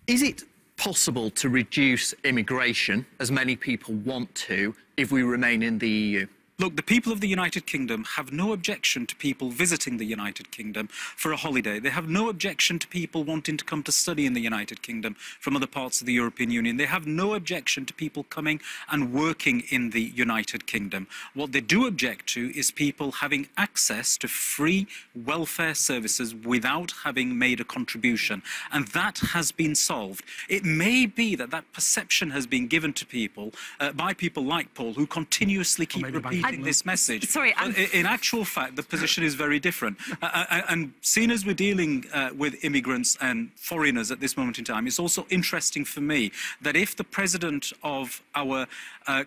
Is it possible to reduce immigration, as many people want to, if we remain in the EU? Look, the people of the United Kingdom have no objection to people visiting the United Kingdom for a holiday. They have no objection to people wanting to come to study in the United Kingdom from other parts of the European Union. They have no objection to people coming and working in the United Kingdom. What they do object to is people having access to free welfare services without having made a contribution. And that has been solved. It may be that that perception has been given to people by people like Paul, who continuously keep repeating this message. Sorry, in actual fact, the position is very different. And seeing as we're dealing with immigrants and foreigners at this moment in time, it's also interesting for me that if the president of our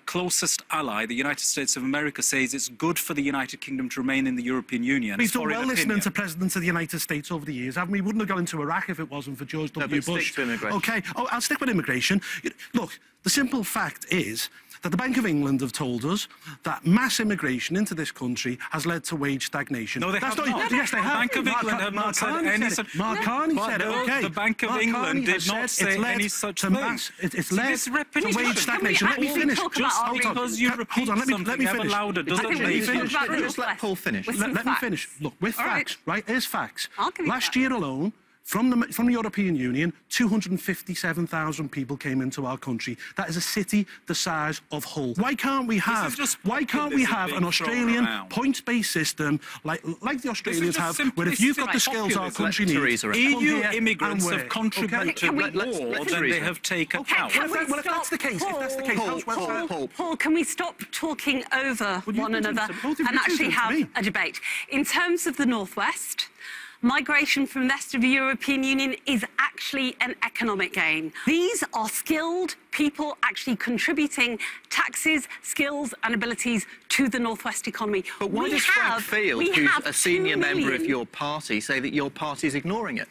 closest ally, the United States of America, says it's good for the United Kingdom to remain in the European Union... We've done well listening to presidents of the United States over the years, haven't we? Wouldn't have gone into Iraq if it wasn't for George W. Bush. Stick to immigration. OK, I'll stick with immigration. Look, the simple fact is that the Bank of England have told us that mass immigration into this country has led to wage stagnation. No, they have not. Yes, they have. The Bank of England have not said any such... Mark Carney said it, OK. The Bank of England did not say any such thing. It's led to wage stagnation. Let me finish. Just because you repeat something ever louder doesn't mean... Just let Paul finish. Let me finish. Look, with facts, right? Here's facts. Last year alone, from the European Union, 257,000 people came into our country. That is a city the size of Hull. Why can't we have an Australian points-based system like the Australians have, where if you've got the skills our country needs, EU immigrants have contributed more than they have taken out. Well, if that's the case, Paul, can we stop talking over one another and actually have a debate? In terms of the Northwest, migration from the rest of the European Union is actually an economic gain. These are skilled people actually contributing taxes, skills and abilities to the Northwest economy. But why does Frank Field, who's a senior member of your party, say that your party is ignoring it?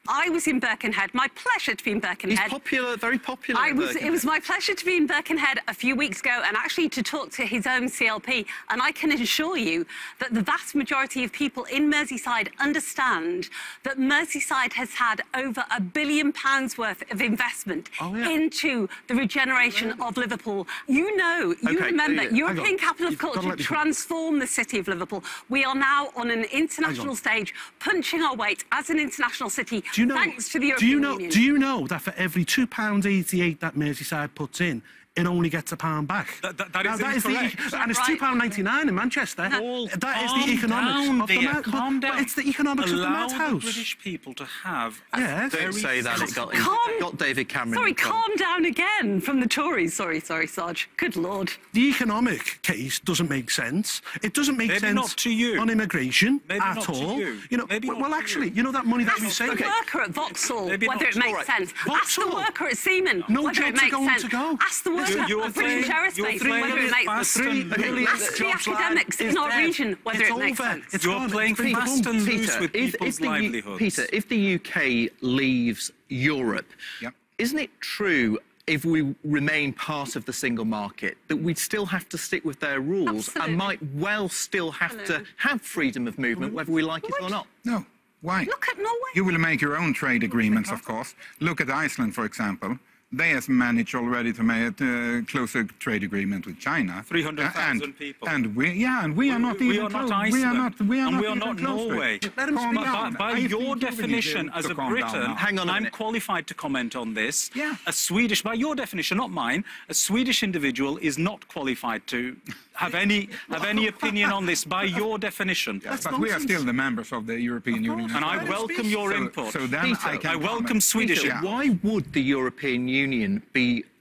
I was in Birkenhead. My pleasure to be in Birkenhead. He's popular, very popular. It was my pleasure to be in Birkenhead a few weeks ago and actually to talk to his own CLP. And I can assure you that the vast majority of people in Merseyside understand that Merseyside has had over £1 billion worth of investment into the regeneration of Liverpool. You remember, European Capital of Culture transformed the city of Liverpool. We are now on an international stage, punching our weight as an international city. Thanks to the European Union. Do you know that for every £2.88 that Merseyside puts in, it only gets £1 back? That is incorrect. And it's £2.99 in Manchester. That is the economics of the Met. Calm down. But it's the economics of the Met House. Allow the British people to have... Don't say that. It got David Cameron. Sorry, calm down again from the Tories. Sorry, Sarge. Good Lord. The economic case doesn't make sense. It doesn't make sense not to you. On immigration at all. You know, well, actually, you know that money that we save. Ask the worker at Vauxhall whether it makes sense. Ask the worker at Siemens whether it makes sense. Ask the worker at British Aerospace whether it makes sense. Ask the academics in our region whether it makes sense. You're playing fast and loose with people's livelihoods. Peter, if the UK leaves Europe, isn't it true, if we remain part of the single market, that we'd still have to stick with their rules and might well still have to have freedom of movement, whether we like it or not? No. Why? Look at Norway. You will make your own trade agreements, of course. Look at Iceland, for example. They have managed already to make a closer trade agreement with China. 300,000 people. And we are not even close. We are not Iceland. We are not close Norway. By your definition, as a Briton, I'm qualified to comment on this. A Swedish, by your definition, not mine, a Swedish individual is not qualified to have any opinion on this by your definition. But we are still the members of the European Union. And I welcome your input. So then Peter, I welcome Swedish. Why would the European Union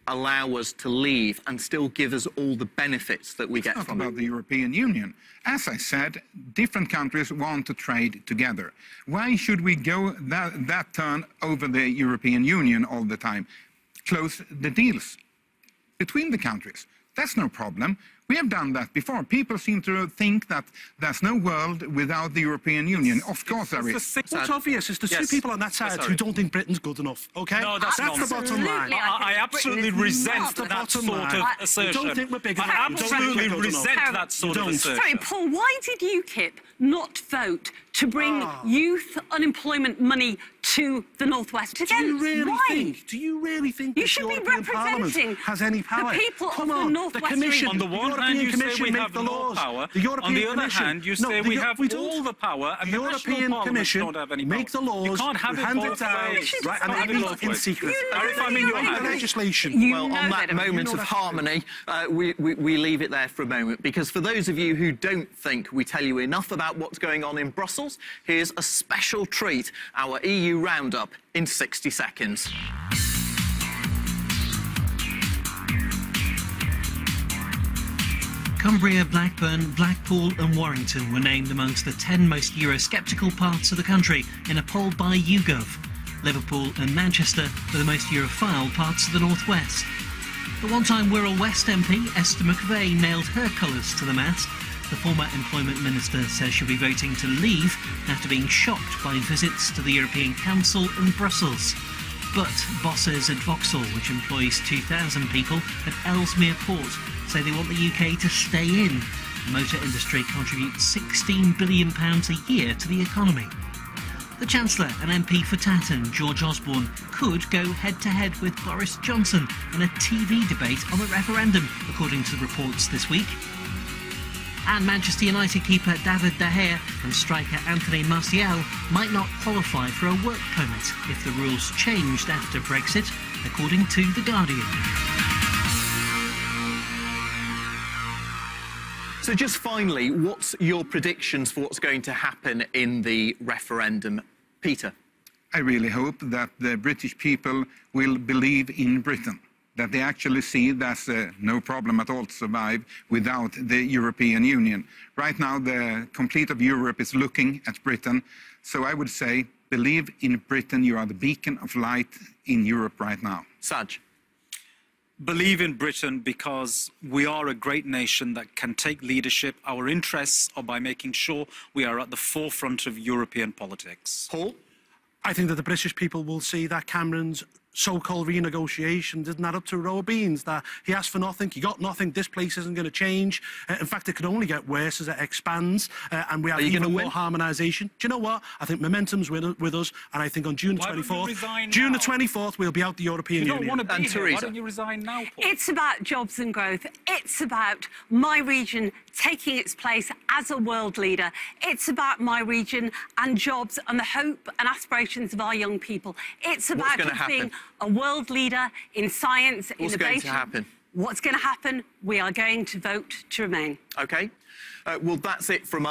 allow us to leave and still give us all the benefits that we get from it? It's not about the European Union. As I said, different countries want to trade together. Why should we go that turn over the European Union all the time? Close the deals between the countries. That's no problem. We have done that before. People seem to think that there's no world without the European Union. Of course there is. What's obvious is the two people on that side who don't think Britain's good enough, OK? No, that's the bottom line. I absolutely resent that sort of assertion. Don't think we're big enough. I absolutely resent that sort of assertion. Sorry, Paul, why did UKIP not vote to bring youth unemployment money to the Northwest? Do you really think you should be representing has any power? The people of the Northwest Commission. On the one hand, you say we have no power. On the other hand, you say we have all the power, and the European Commission don't have any power. Make the laws. You can't have it both ways. Right, and have it in secret. If I'm in your hand. Legislation. Well, on that moment of harmony, we leave it there for a moment, because for those of you who don't think we tell you enough about what's going on in Brussels, here's a special treat, our EU Roundup in 60 seconds. Cumbria, Blackburn, Blackpool and Warrington were named amongst the 10 most Eurosceptical parts of the country in a poll by YouGov. Liverpool and Manchester were the most Europhile parts of the North West. The one-time Wirral West MP, Esther McVeigh, nailed her colours to the mast. The former Employment Minister says she'll be voting to leave after being shocked by visits to the European Council and Brussels. But bosses at Vauxhall, which employs 2,000 people at Ellesmere Port, say they want the UK to stay in. The motor industry contributes £16 billion a year to the economy. The Chancellor and MP for Tatton, George Osborne, could go head-to-head with Boris Johnson in a TV debate on the referendum, according to the reports this week. And Manchester United keeper David De Gea and striker Anthony Martial might not qualify for a work permit if the rules changed after Brexit, according to The Guardian. So just finally, what's your predictions for what's going to happen in the referendum? Peter? I really hope that the British people will believe in Britain, that they actually see there's no problem at all to survive without the European Union. Right now, the complete of Europe is looking at Britain. So I would say, believe in Britain. You are the beacon of light in Europe right now. Saj? Believe in Britain because we are a great nation that can take leadership. Our interests are by making sure we are at the forefront of European politics. Paul? I think that the British people will see that Cameron's so-called renegotiation didn't add up to a row of beans, that he asked for nothing, he got nothing, this place isn't going to change. In fact, it could only get worse as it expands, and we have even more harmonisation. Do you know what? I think momentum's with us, and I think on June 24th, we'll be out the European Union. You don't want to be here. Why don't you resign now, Paul? It's about jobs and growth. It's about my region taking its place as a world leader. It's about my region and jobs and the hope and aspirations of our young people. It's about being a world leader in science, innovation. What's going to happen? What's going to happen? We are going to vote to remain. OK. Well, that's it from us.